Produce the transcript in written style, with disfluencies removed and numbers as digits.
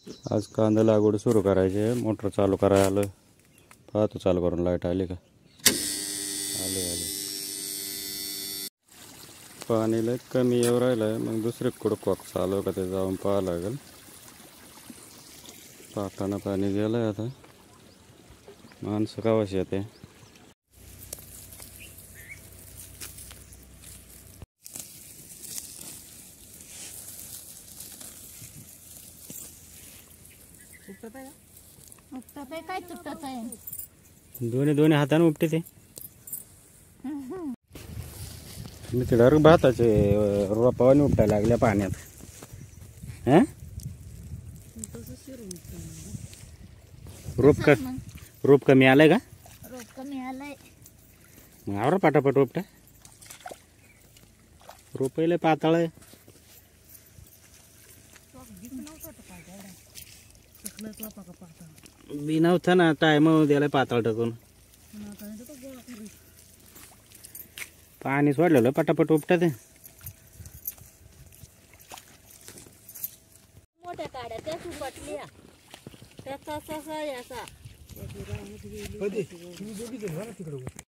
आज कांदा लागवड सुरू करायची आहे. मोटर चालू करायला आलं. पाहतो चालू करून लाईट आली का. आले आले. पाणी लय कमी येऊ राहिलं. मग दुसरे कुडकॉक चालू का ते जाऊन पाहावं लागेल. पाटानं पाणी गेलंय आता. माणसं कावाशी येते. काय तुटत आहे दोन्ही हाताने उपटे ते. मी ते डायरेक्ट भाताचे रोपावाने उपटायला लागल्या पाण्यात. रोप कमी आलाय का. रोप कमी आलाय. मग आवरा पटापट उपटा. रोपयला पाताळ आहे. बी नव्हतं ना टाइम द्यायला पाताळ टाकून. पाणी सोडलेलं पटापट उपटत. मोठ्या काड्या त्याच उपटल्या. त्याचा याचा